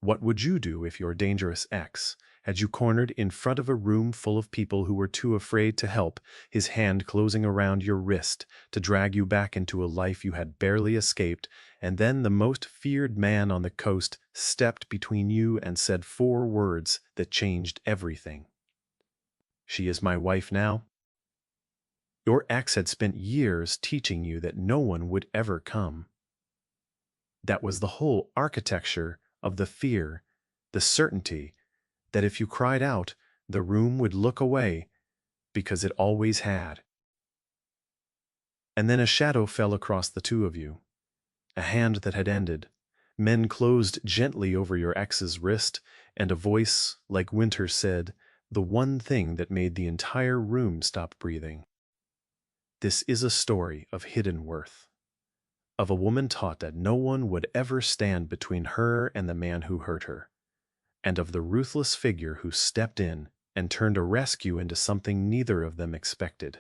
What would you do if your dangerous ex had you cornered in front of a room full of people who were too afraid to help, his hand closing around your wrist to drag you back into a life you had barely escaped, and then the most feared man on the coast stepped between you and said 4 words that changed everything? She is my wife now. Your ex had spent years teaching you that no one would ever come. That was the whole architecture of the fear, the certainty that if you cried out, the room would look away, because it always had. And then a shadow fell across the two of you, a hand that had ended. Men closed gently over your ex's wrist, and a voice like winter said the one thing that made the entire room stop breathing. This is a story of hidden worth, of a woman taught that no one would ever stand between her and the man who hurt her, and of the ruthless figure who stepped in and turned a rescue into something neither of them expected.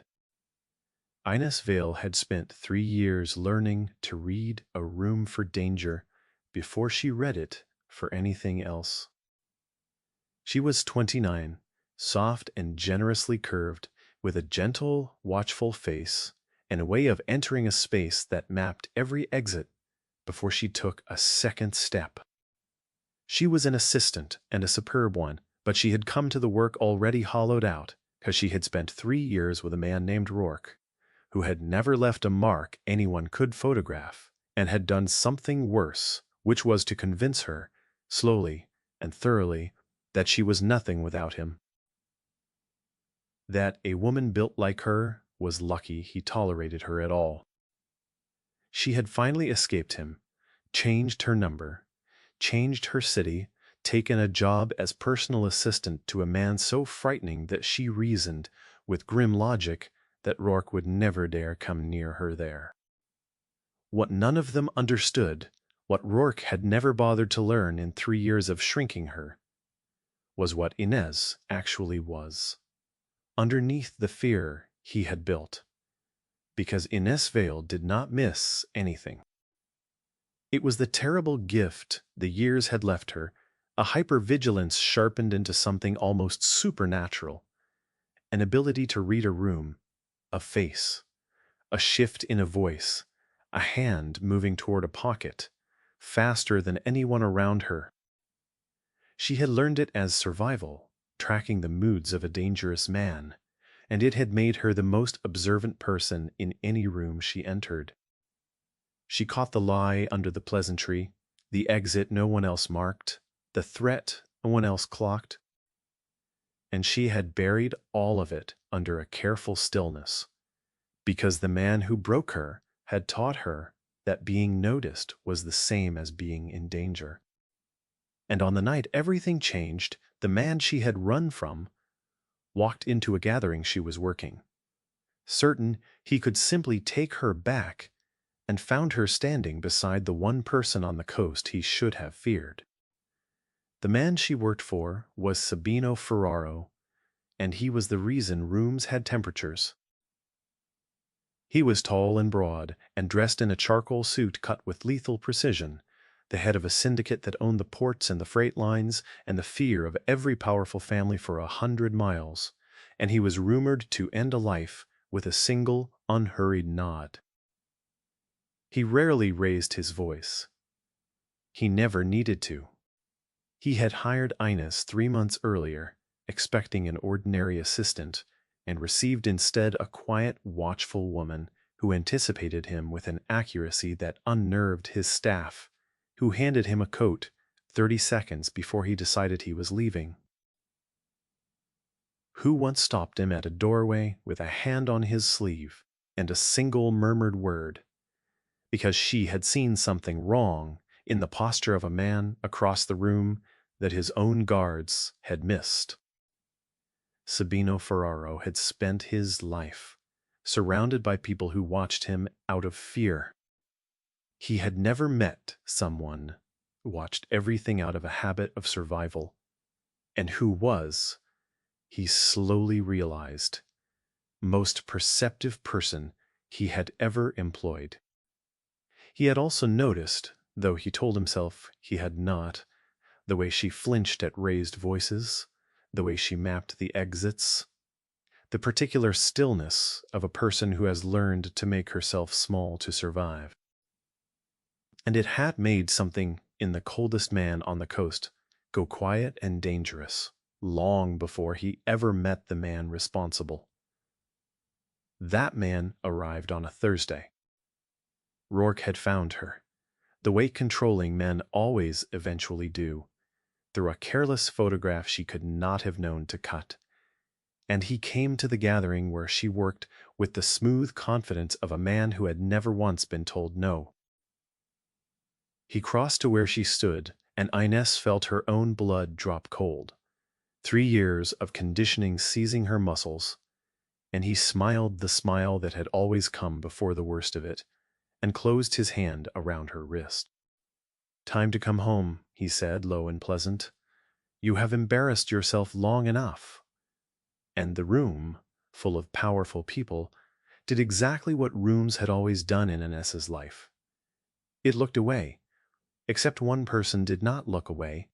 Ines Vale had spent 3 years learning to read A Room for Danger before she read it for anything else. She was 29, soft and generously curved, with a gentle, watchful face and a way of entering a space that mapped every exit before she took a second step. She was an assistant and a superb one, but she had come to the work already hollowed out because she had spent 3 years with a man named Rourke, who had never left a mark anyone could photograph, and had done something worse, which was to convince her, slowly and thoroughly, that she was nothing without him. That a woman built like her was lucky he tolerated her at all. She had finally escaped him, changed her number, changed her city, taken a job as personal assistant to a man so frightening that she reasoned, with grim logic, that Rourke would never dare come near her there. What none of them understood, what Rourke had never bothered to learn in 3 years of shrinking her, was what Inez actually was, underneath the fear he had built, because Ines Vale did not miss anything. It was the terrible gift the years had left her, a hypervigilance sharpened into something almost supernatural, an ability to read a room, a face, a shift in a voice, a hand moving toward a pocket, faster than anyone around her. She had learned it as survival, tracking the moods of a dangerous man, and it had made her the most observant person in any room she entered. She caught the lie under the pleasantry, the exit no one else marked, the threat no one else clocked, and she had buried all of it under a careful stillness, because the man who broke her had taught her that being noticed was the same as being in danger. And on the night everything changed, the man she had run from walked into a gathering she was working, certain he could simply take her back, and found her standing beside the one person on the coast he should have feared. The man she worked for was Sabino Ferraro, and he was the reason rooms had temperatures. He was tall and broad, and dressed in a charcoal suit cut with lethal precision, the head of a syndicate that owned the ports and the freight lines and the fear of every powerful family for 100 miles, and he was rumored to end a life with a single, unhurried nod. He rarely raised his voice. He never needed to. He had hired Ines 3 months earlier, expecting an ordinary assistant, and received instead a quiet, watchful woman who anticipated him with an accuracy that unnerved his staff, who handed him a coat 30 seconds before he decided he was leaving, who once stopped him at a doorway with a hand on his sleeve and a single murmured word, because she had seen something wrong in the posture of a man across the room that his own guards had missed. Sabino Ferraro had spent his life surrounded by people who watched him out of fear. He had never met someone who watched everything out of a habit of survival, and who was, he slowly realized, most perceptive person he had ever employed. He had also noticed, though he told himself he had not, The way she flinched at raised voices, the way she mapped the exits, the particular stillness of a person who has learned to make herself small to survive. And it had made something in the coldest man on the coast go quiet and dangerous long before he ever met the man responsible. That man arrived on a Thursday. Rourke had found her, the way controlling men always eventually do, through a careless photograph she could not have known to cut. And he came to the gathering where she worked with the smooth confidence of a man who had never once been told no. He crossed to where she stood, and Inez felt her own blood drop cold. 3 years of conditioning seizing her muscles, and he smiled the smile that had always come before the worst of it, and closed his hand around her wrist. "Time to come home," he said, low and pleasant. "You have embarrassed yourself long enough." And the room, full of powerful people, did exactly what rooms had always done in Inez's life. It looked away, except one person did not look away.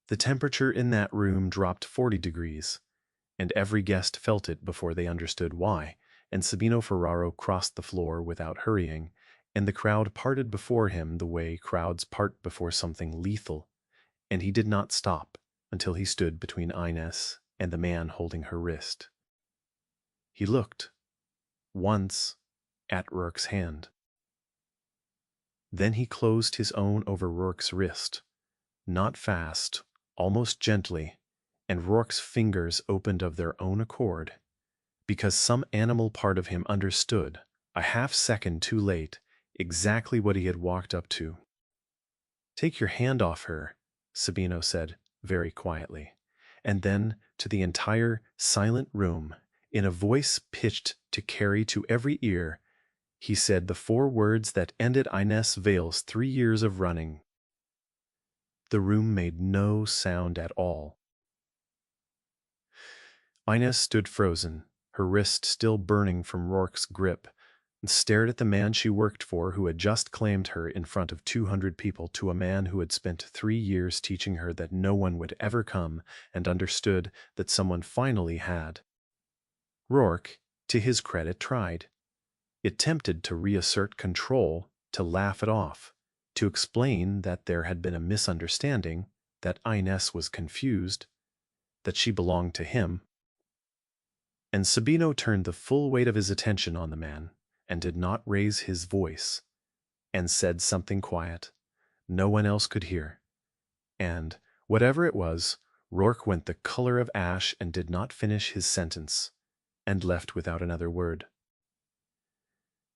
The temperature in that room dropped 40 degrees, and every guest felt it before they understood why, and Sabino Ferraro crossed the floor without hurrying, and the crowd parted before him the way crowds part before something lethal, and he did not stop until he stood between Inez and the man holding her wrist. He looked, once, at Rourke's hand. Then he closed his own over Rourke's wrist, not fast, almost gently, and Rourke's fingers opened of their own accord, because some animal part of him understood, a half-second too late, exactly what he had walked up to. "Take your hand off her," Sabino said, very quietly, and then to the entire silent room, in a voice pitched to carry to every ear, he said the 4 words that ended Inez Vale's 3 years of running. The room made no sound at all. Inez stood frozen, her wrist still burning from Rourke's grip, and stared at the man she worked for who had just claimed her in front of 200 people to a man who had spent 3 years teaching her that no one would ever come and understood that someone finally had. Rourke, to his credit, tried. It tempted to reassert control, to laugh it off, to explain that there had been a misunderstanding, that Inez was confused, that she belonged to him. And Sabino turned the full weight of his attention on the man, and did not raise his voice, and said something quiet, no one else could hear. And, whatever it was, Rourke went the color of ash and did not finish his sentence, and left without another word.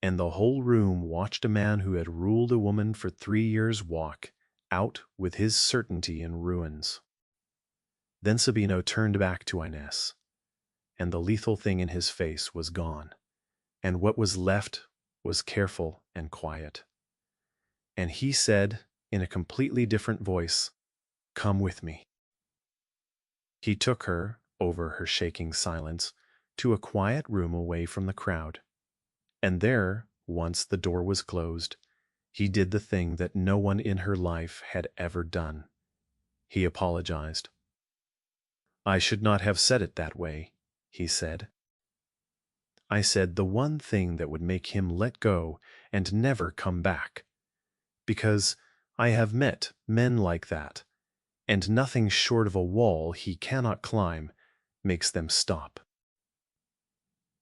And the whole room watched a man who had ruled a woman for 3 years walk out with his certainty in ruins. Then Sabino turned back to Inez, and the lethal thing in his face was gone, and what was left was careful and quiet. And he said, in a completely different voice, "Come with me." He took her, over her shaking silence, to a quiet room away from the crowd. And there, once the door was closed, he did the thing that no one in her life had ever done. He apologized. "I should not have said it that way," he said. "I said the one thing that would make him let go and never come back. Because I have met men like that, and nothing short of a wall he cannot climb makes them stop.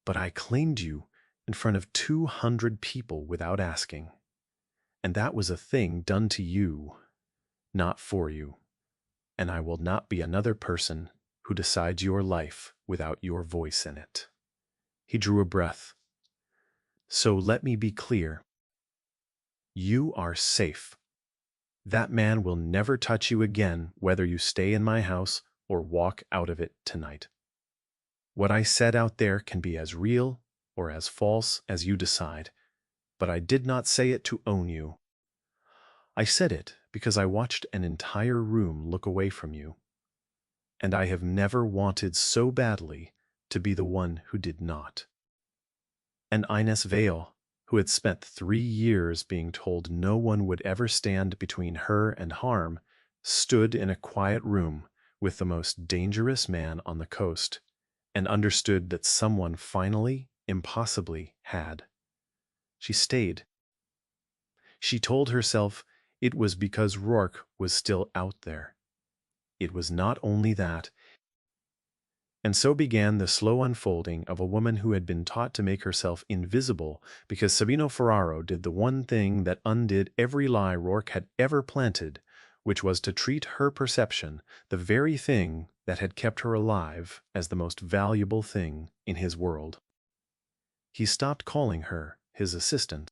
But I claimed you in front of 200 people without asking, and that was a thing done to you, not for you, and I will not be another person who decides your life without your voice in it." He drew a breath. "So let me be clear. You are safe. That man will never touch you again, whether you stay in my house or walk out of it tonight. What I said out there can be as real or as false as you decide, but I did not say it to own you. I said it because I watched an entire room look away from you, and I have never wanted so badly to be the one who did not." And Inez Vale, who had spent 3 years being told no one would ever stand between her and harm, stood in a quiet room with the most dangerous man on the coast, and understood that someone finally, impossibly, had. She stayed. She told herself it was because Rourke was still out there. It was not only that. And so began the slow unfolding of a woman who had been taught to make herself invisible because Sabino Ferraro did the one thing that undid every lie Rourke had ever planted, which was to treat her perception, the very thing that had kept her alive, as the most valuable thing in his world. He stopped calling her his assistant.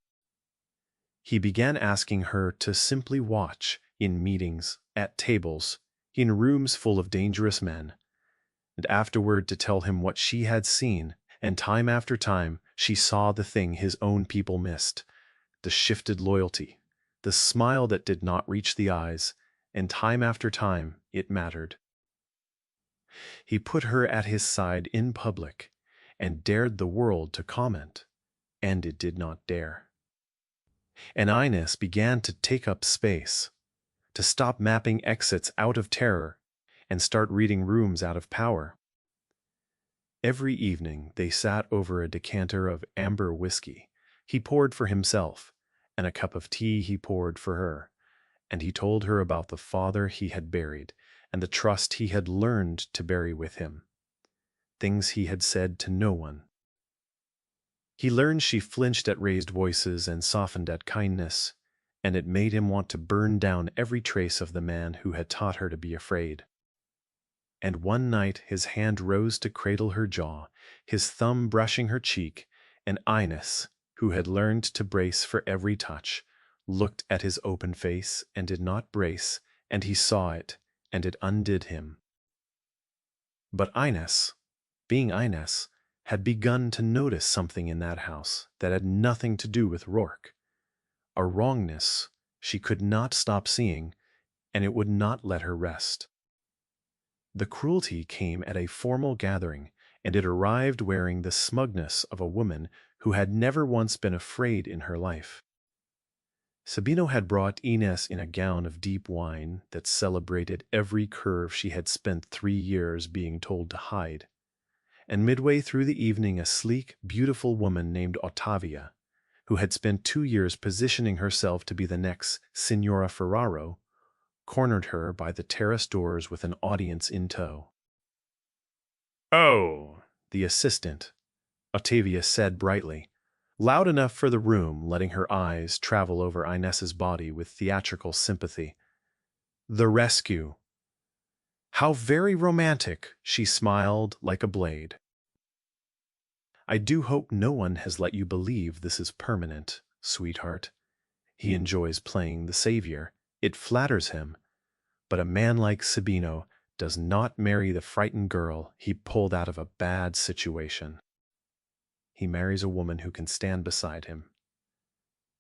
He began asking her to simply watch in meetings, at tables, in rooms full of dangerous men, and afterward to tell him what she had seen, and time after time she saw the thing his own people missed, the shifted loyalty, the smile that did not reach the eyes, and time after time it mattered. He put her at his side in public, and dared the world to comment, and it did not dare. And Ines began to take up space, to stop mapping exits out of terror, and start reading rooms out of power. Every evening they sat over a decanter of amber whiskey. He poured for himself, and a cup of tea he poured for her, and he told her about the father he had buried, and the trust he had learned to bury with him, things he had said to no one. He learned she flinched at raised voices and softened at kindness, and it made him want to burn down every trace of the man who had taught her to be afraid. And one night his hand rose to cradle her jaw, his thumb brushing her cheek, and Ines, who had learned to brace for every touch, looked at his open face and did not brace, and he saw it, and it undid him. But Ines, being Ines, had begun to notice something in that house that had nothing to do with Rourke, a wrongness she could not stop seeing, and it would not let her rest. The cruelty came at a formal gathering, and it arrived wearing the smugness of a woman who had never once been afraid in her life. Sabino had brought Ines in a gown of deep wine that celebrated every curve she had spent 3 years being told to hide, and midway through the evening a sleek, beautiful woman named Ottavia, who had spent 2 years positioning herself to be the next Signora Ferraro, cornered her by the terrace doors with an audience in tow. "Oh," the assistant, Ottavia said brightly, loud enough for the room, letting her eyes travel over Ines's body with theatrical sympathy. "The rescue. How very romantic," she smiled like a blade. "I do hope no one has let you believe this is permanent, sweetheart. He enjoys playing the savior. It flatters him. But a man like Sabino does not marry the frightened girl he pulled out of a bad situation. He marries a woman who can stand beside him.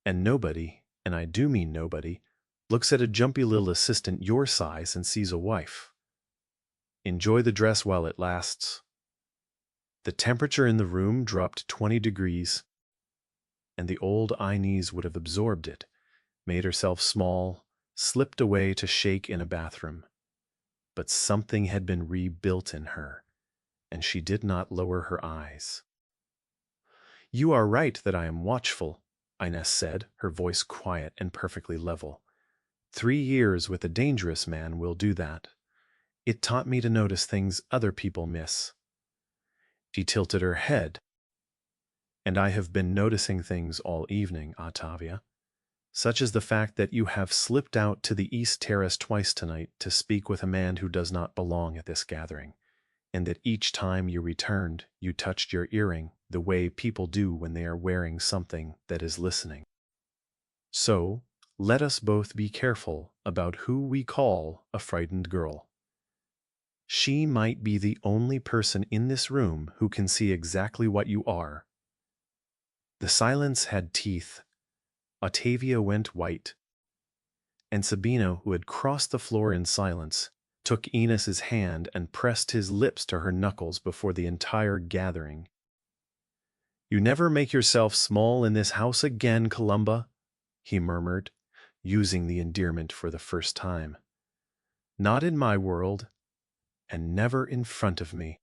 And nobody, and I do mean nobody, looks at a jumpy little assistant your size and sees a wife. Enjoy the dress while it lasts." The temperature in the room dropped 20 degrees, and the old Inez would have absorbed it, made herself small, slipped away to shake in a bathroom. But something had been rebuilt in her, and she did not lower her eyes. "You are right that I am watchful," Ines said, her voice quiet and perfectly level. 3 years with a dangerous man will do that. It taught me to notice things other people miss." She tilted her head. "And I have been noticing things all evening, Ottavia, such as the fact that you have slipped out to the East Terrace twice tonight to speak with a man who does not belong at this gathering, and that each time you returned, you touched your earring the way people do when they are wearing something that is listening. So, let us both be careful about who we call a frightened girl. She might be the only person in this room who can see exactly what you are." The silence had teeth. Ottavia went white, and Sabino, who had crossed the floor in silence, took Ines's hand and pressed his lips to her knuckles before the entire gathering. "You never make yourself small in this house again, Columba," he murmured, using the endearment for the first time. Not in my world, and never in front of me.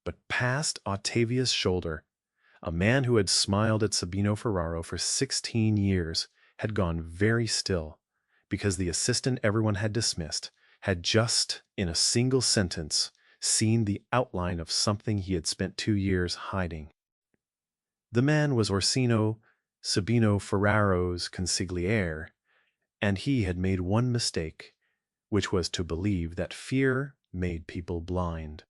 But past Octavia's shoulder, a man who had smiled at Sabino Ferraro for 16 years had gone very still, because the assistant everyone had dismissed had just, in a single sentence, seen the outline of something he had spent 2 years hiding. The man was Orsino Sabino Ferraro's consigliere, and he had made one mistake, which was to believe that fear made people blind.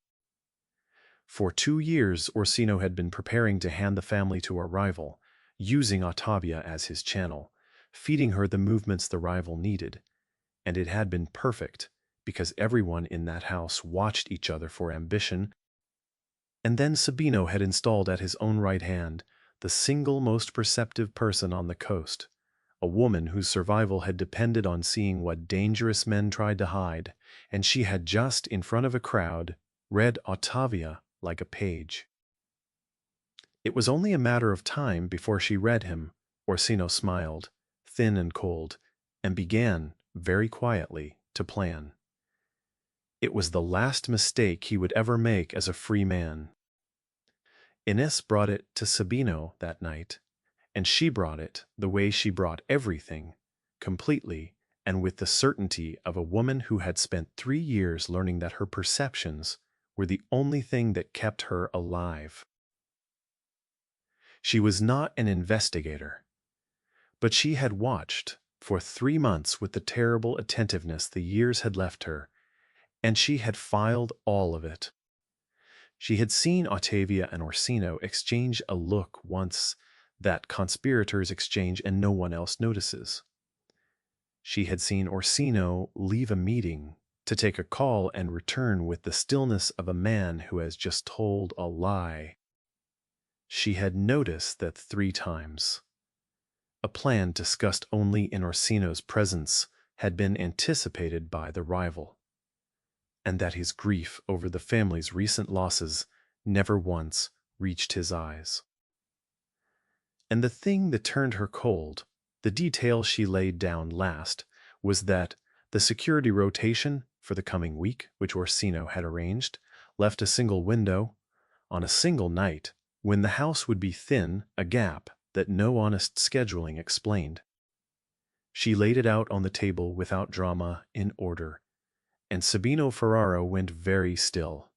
For 2 years, Orsino had been preparing to hand the family to a rival, using Ottavia as his channel, feeding her the movements the rival needed, and it had been perfect, because everyone in that house watched each other for ambition. And then Sabino had installed at his own right hand the single most perceptive person on the coast, a woman whose survival had depended on seeing what dangerous men tried to hide, and she had just, in front of a crowd, read Ottavia like a page. It was only a matter of time before she read him. Orsino smiled, thin and cold, and began, very quietly, to plan. It was the last mistake he would ever make as a free man. Ines brought it to Sabino that night, and she brought it the way she brought everything, completely, and with the certainty of a woman who had spent 3 years learning that her perceptions were the only thing that kept her alive. She was not an investigator, but she had watched for 3 months with the terrible attentiveness the years had left her, and she had filed all of it. She had seen Ottavia and Orsino exchange a look once that conspirators exchange and no one else notices. She had seen Orsino leave a meeting to take a call and return with the stillness of a man who has just told a lie. She had noticed that 3 times. A plan discussed only in Orsino's presence had been anticipated by the rival, and that his grief over the family's recent losses never once reached his eyes. And the thing that turned her cold, the detail she laid down last, was that the security rotation for the coming week, which Orsino had arranged, left a single window, on a single night, when the house would be thin, a gap that no honest scheduling explained. She laid it out on the table without drama, in order, and Sabino Ferraro went very still,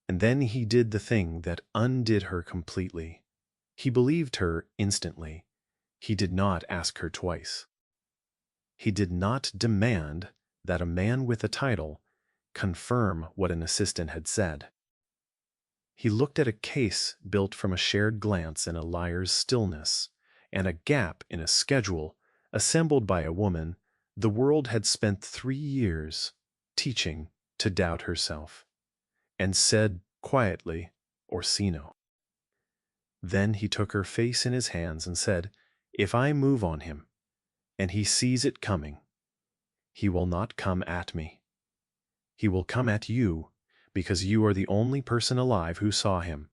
and then he did the thing that undid her completely. He believed her instantly. He did not ask her twice. He did not demand that a man with a title confirm what an assistant had said. He looked at a case built from a shared glance and a liar's stillness, and a gap in a schedule assembled by a woman the world had spent 3 years teaching to doubt herself, and said quietly, "Orsino." Then he took her face in his hands and said, "If I move on him, and he sees it coming, he will not come at me. He will come at you, because you are the only person alive who saw him."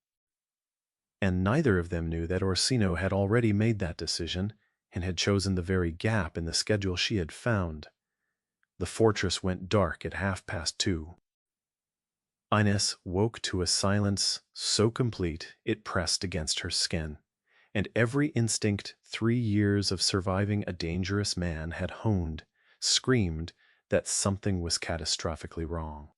And neither of them knew that Orsino had already made that decision and had chosen the very gap in the schedule she had found. The fortress went dark at 2:30. Ines woke to a silence so complete it pressed against her skin, and every instinct 3 years of surviving a dangerous man had honed, screamed that something was catastrophically wrong.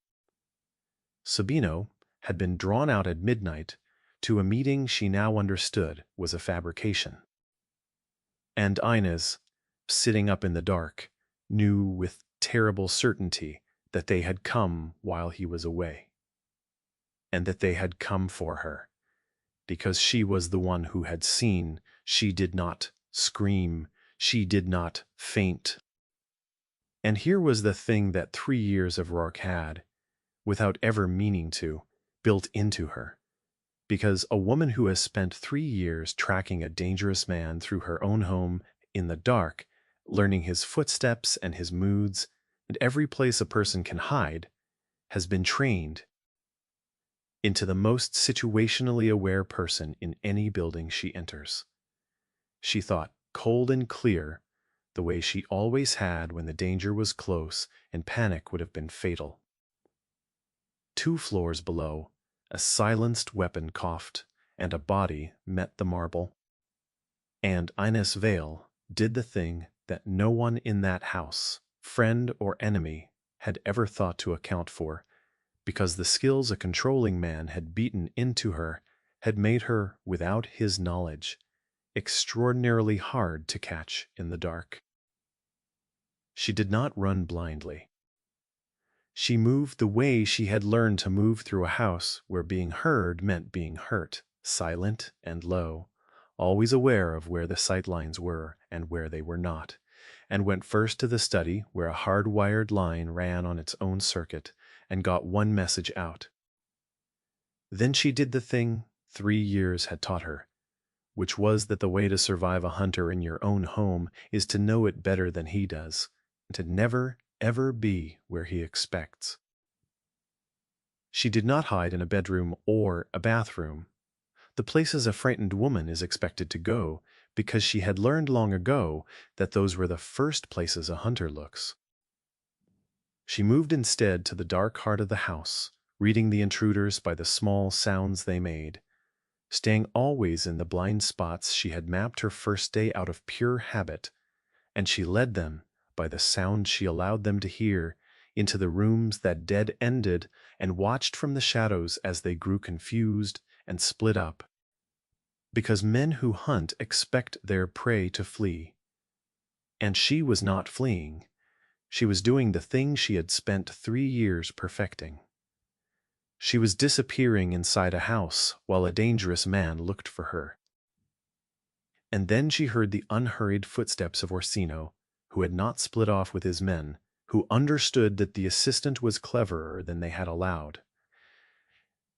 Sabino had been drawn out at midnight to a meeting she now understood was a fabrication. And Ines, sitting up in the dark, knew with terrible certainty that they had come while he was away, and that they had come for her, because she was the one who had seen. She did not scream, she did not faint. And here was the thing that 3 years of Rourke had, without ever meaning to, built into her. Because a woman who has spent 3 years tracking a dangerous man through her own home in the dark, learning his footsteps and his moods, and every place a person can hide, has been trained into the most situationally aware person in any building she enters. She thought, cold and clear, the way she always had when the danger was close and panic would have been fatal. 2 floors below, a silenced weapon coughed, and a body met the marble. And Ines Vale did the thing that no one in that house, friend or enemy, had ever thought to account for, because the skills a controlling man had beaten into her had made her, without his knowledge, extraordinarily hard to catch in the dark. She did not run blindly. She moved the way she had learned to move through a house where being heard meant being hurt, silent and low, always aware of where the sight lines were and where they were not, and went first to the study where a hard-wired line ran on its own circuit and got one message out. Then she did the thing 3 years had taught her, which was that the way to survive a hunter in your own home is to know it better than he does, and to never, ever be where he expects. She did not hide in a bedroom or a bathroom, the places a frightened woman is expected to go, because she had learned long ago that those were the first places a hunter looks. She moved instead to the dark heart of the house, reading the intruders by the small sounds they made, staying always in the blind spots she had mapped her first day out of pure habit, and she led them, by the sound she allowed them to hear, into the rooms that dead-ended and watched from the shadows as they grew confused and split up. Because men who hunt expect their prey to flee. And she was not fleeing. She was doing the thing she had spent 3 years perfecting. She was disappearing inside a house while a dangerous man looked for her. And then she heard the unhurried footsteps of Orsino, who had not split off with his men, who understood that the assistant was cleverer than they had allowed.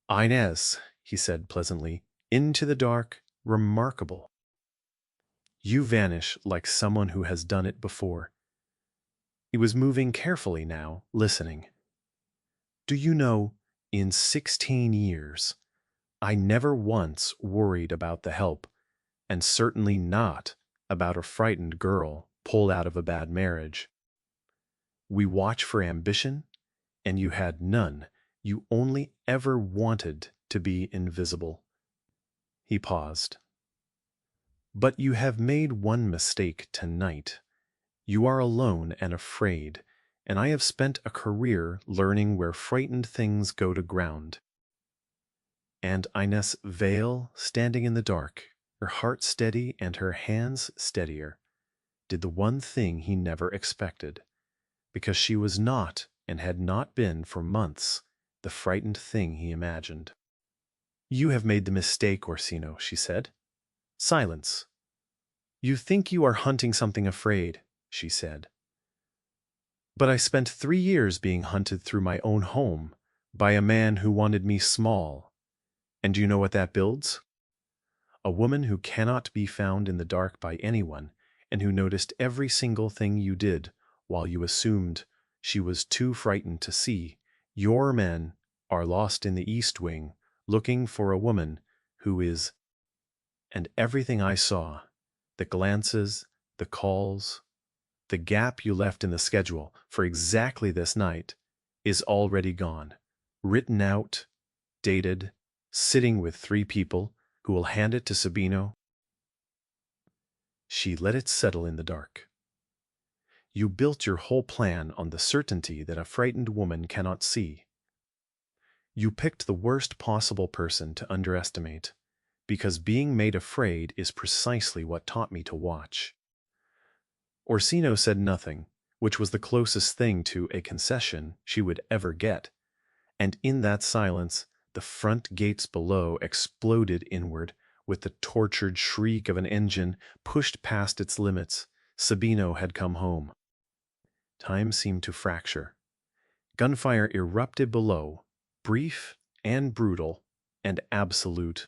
"Inez," he said pleasantly, "into the dark, remarkable. You vanish like someone who has done it before." He was moving carefully now, listening. "Do you know, in 16 years, I never once worried about the help, and certainly not about a frightened girl pulled out of a bad marriage. We watch for ambition, and you had none. You only ever wanted to be invisible." He paused. "But you have made one mistake tonight. You are alone and afraid, and I have spent a career learning where frightened things go to ground." And Ines Vale, standing in the dark, her heart steady and her hands steadier, did the one thing he never expected, because she was not, and had not been for months, the frightened thing he imagined. "You have made the mistake, Orsino," she said. "Silence. You think you are hunting something afraid," she said. "But I spent 3 years being hunted through my own home by a man who wanted me small. And do you know what that builds? A woman who cannot be found in the dark by anyone, and who noticed every single thing you did while you assumed she was too frightened to see. Your men are lost in the East Wing, looking for a woman who is. And everything I saw, the glances, the calls, the gap you left in the schedule for exactly this night, is already gone, written out, dated, sitting with 3 people who will hand it to Sabino." She let it settle in the dark. "You built your whole plan on the certainty that a frightened woman cannot see. You picked the worst possible person to underestimate, because being made afraid is precisely what taught me to watch." Orsino said nothing, which was the closest thing to a concession she would ever get, and in that silence the front gates below exploded inward with the tortured shriek of an engine pushed past its limits. Sabino had come home. Time seemed to fracture. Gunfire erupted below, brief and brutal and absolute.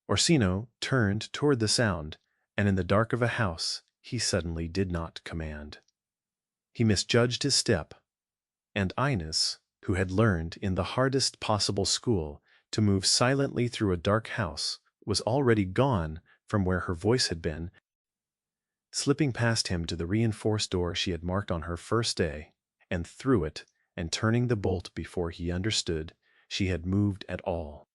Orsino turned toward the sound, and in the dark of a house he suddenly did not command. He misjudged his step, and Ines, who had learned in the hardest possible school to move silently through a dark house, was already gone from where her voice had been, slipping past him to the reinforced door she had marked on her first day, and through it, and turning the bolt before he understood she had moved at all.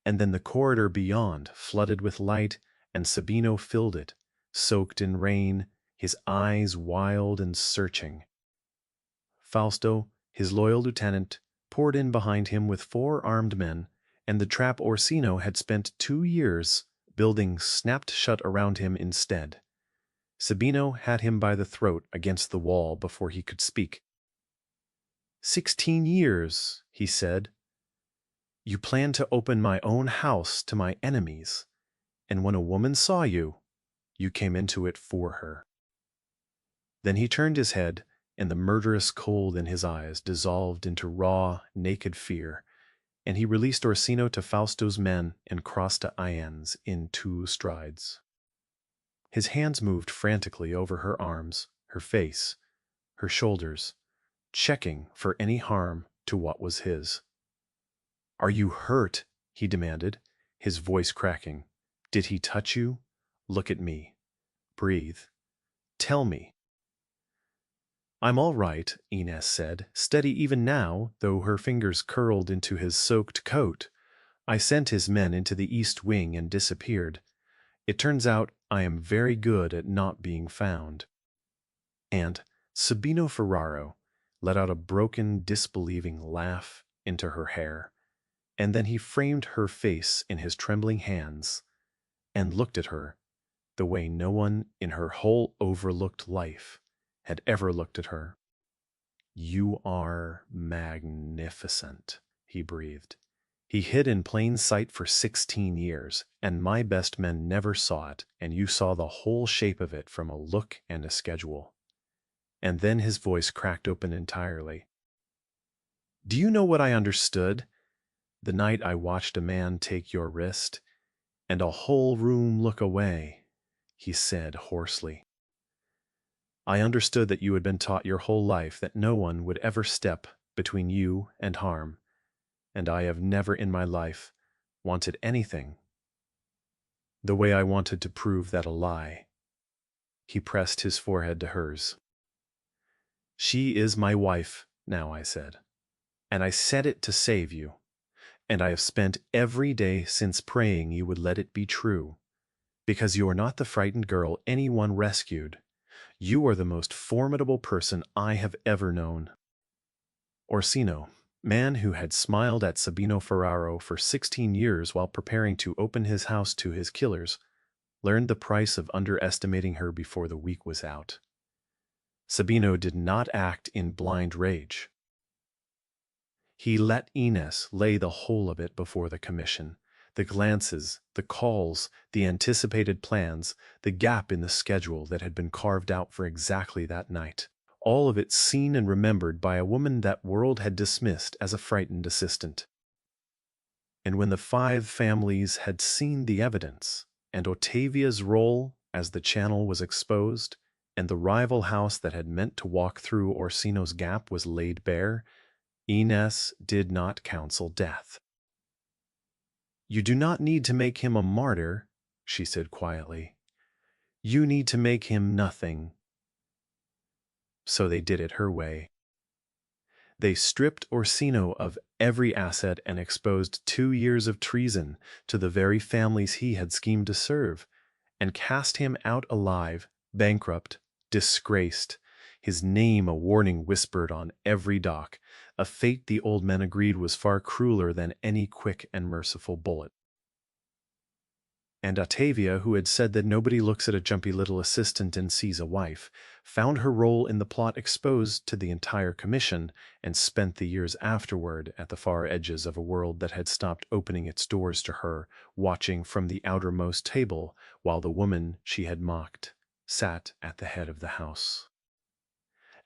And then the corridor beyond flooded with light, and Sabino filled it, soaked in rain, his eyes wild and searching. Fausto, his loyal lieutenant, poured in behind him with 4 armed men, and the trap Orsino had spent 2 years building snapped shut around him instead. Sabino had him by the throat against the wall before he could speak. 16 years, he said. You planned to open my own house to my enemies, and when a woman saw you, you came into it for her. Then he turned his head, and the murderous cold in his eyes dissolved into raw, naked fear, and he released Orsino to Fausto's men and crossed to Inez in 2 strides. His hands moved frantically over her arms, her face, her shoulders, checking for any harm to what was his. "Are you hurt?" he demanded, his voice cracking. "Did he touch you? Look at me. Breathe. Tell me." "I'm all right," Inez said, steady even now, though her fingers curled into his soaked coat. "I sent his men into the east wing and disappeared. It turns out I am very good at not being found." And Sabino Ferraro let out a broken, disbelieving laugh into her hair, and then he framed her face in his trembling hands and looked at her the way no one in her whole overlooked life had ever looked at her. "You are magnificent," he breathed. "He hid in plain sight for 16 years, and my best men never saw it, and you saw the whole shape of it from a look and a schedule." And then his voice cracked open entirely. "Do you know what I understood the night I watched a man take your wrist, and a whole room look away?" he said hoarsely. "I understood that you had been taught your whole life that no one would ever step between you and harm, and I have never in my life wanted anything the way I wanted to prove that a lie." He pressed his forehead to hers. "She is my wife now," I said, "and I said it to save you, and I have spent every day since praying you would let it be true, because you are not the frightened girl anyone rescued. You are the most formidable person I have ever known." Orsino, man who had smiled at Sabino Ferraro for 16 years while preparing to open his house to his killers, learned the price of underestimating her before the week was out. Sabino did not act in blind rage. He let Inez lay the whole of it before the commission. The glances, the calls, the anticipated plans, the gap in the schedule that had been carved out for exactly that night. All of it seen and remembered by a woman that world had dismissed as a frightened assistant. And when the 5 families had seen the evidence, and Ottavia's role as the channel was exposed, and the rival house that had meant to walk through Orsino's gap was laid bare, Inez did not counsel death. "You do not need to make him a martyr," she said quietly. "You need to make him nothing." So they did it her way. They stripped Orsino of every asset and exposed 2 years of treason to the very families he had schemed to serve, and cast him out alive, bankrupt, disgraced, his name a warning whispered on every dock, a fate the old men agreed was far crueler than any quick and merciful bullet. And Ottavia, who had said that nobody looks at a jumpy little assistant and sees a wife, found her role in the plot exposed to the entire commission, and spent the years afterward at the far edges of a world that had stopped opening its doors to her, watching from the outermost table while the woman she had mocked sat at the head of the house.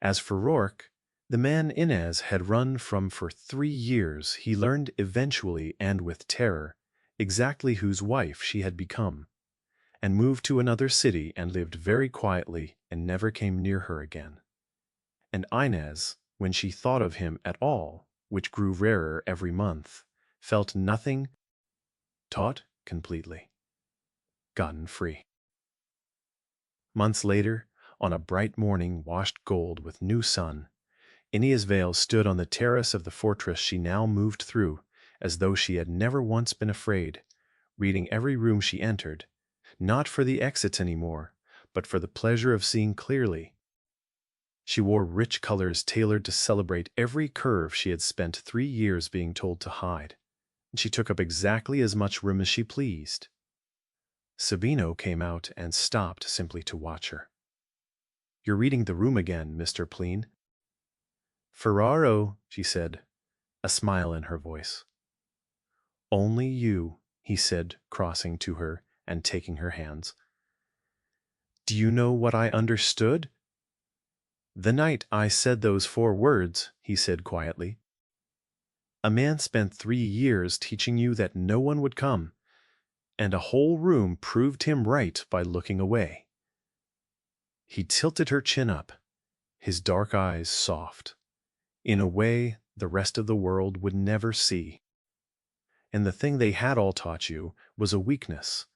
As for Rourke, the man Inez had run from for 3 years, he learned eventually and with terror exactly whose wife she had become, and moved to another city and lived very quietly and never came near her again. And Inez, when she thought of him at all, which grew rarer every month, felt nothing, taught completely, gotten free. Months later, on a bright morning washed gold with new sun, Aeneas Vale stood on the terrace of the fortress she now moved through, as though she had never once been afraid, reading every room she entered, not for the exits anymore, but for the pleasure of seeing clearly. She wore rich colors tailored to celebrate every curve she had spent 3 years being told to hide, and she took up exactly as much room as she pleased. Sabino came out and stopped simply to watch her. "You're reading the room again, Mr. Pleen." "Ferraro," she said, a smile in her voice. "Only you," he said, crossing to her and taking her hands. "Do you know what I understood?" "The night I said those 4 words," he said quietly. "A man spent 3 years teaching you that no one would come, and a whole room proved him right by looking away." He tilted her chin up, his dark eyes soft, in a way the rest of the world would never see. "And the thing they had all taught you was a weakness,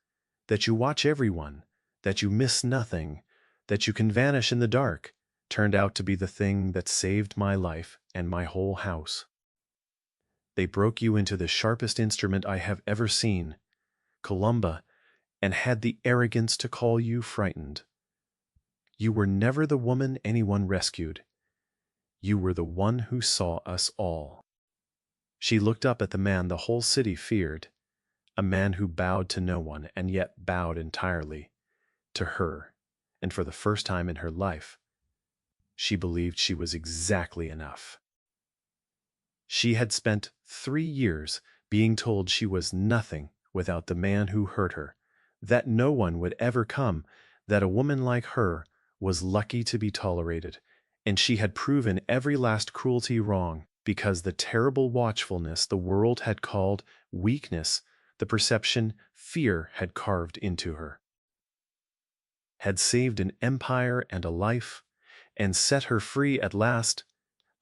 that you watch everyone, that you miss nothing, that you can vanish in the dark, turned out to be the thing that saved my life and my whole house. They broke you into the sharpest instrument I have ever seen, Columba, and had the arrogance to call you frightened. You were never the woman anyone rescued. You were the one who saw us all." She looked up at the man the whole city feared, a man who bowed to no one and yet bowed entirely to her, and for the first time in her life, she believed she was exactly enough. She had spent 3 years being told she was nothing without the man who hurt her, that no one would ever come, that a woman like her was lucky to be tolerated, and she had proven every last cruelty wrong, because the terrible watchfulness the world had called weakness, the perception fear had carved into her, had saved an empire and a life, and set her free at last.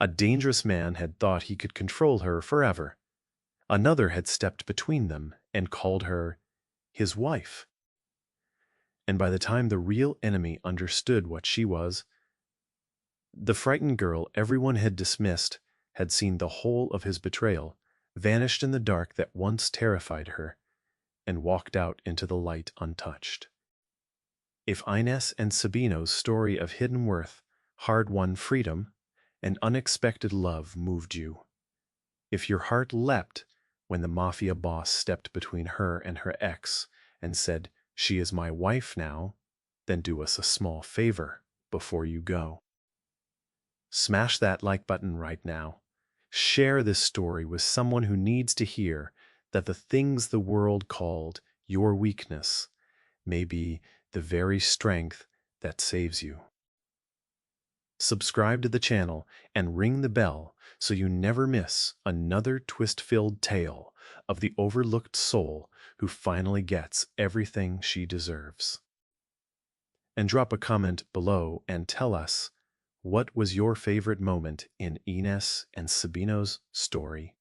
A dangerous man had thought he could control her forever. Another had stepped between them and called her his wife. And by the time the real enemy understood what she was, the frightened girl everyone had dismissed had seen the whole of his betrayal, vanished in the dark that once terrified her, and walked out into the light untouched. If Ines and Sabino's story of hidden worth, hard-won freedom, and unexpected love moved you, if your heart leapt when the Mafia boss stepped between her and her ex and said, "She is my wife now," then do us a small favor before you go. Smash that like button right now. Share this story with someone who needs to hear that the things the world called your weakness may be the very strength that saves you. Subscribe to the channel and ring the bell so you never miss another twist-filled tale of the overlooked soul who finally gets everything she deserves. And drop a comment below and tell us, what was your favorite moment in Ines and Sabino's story?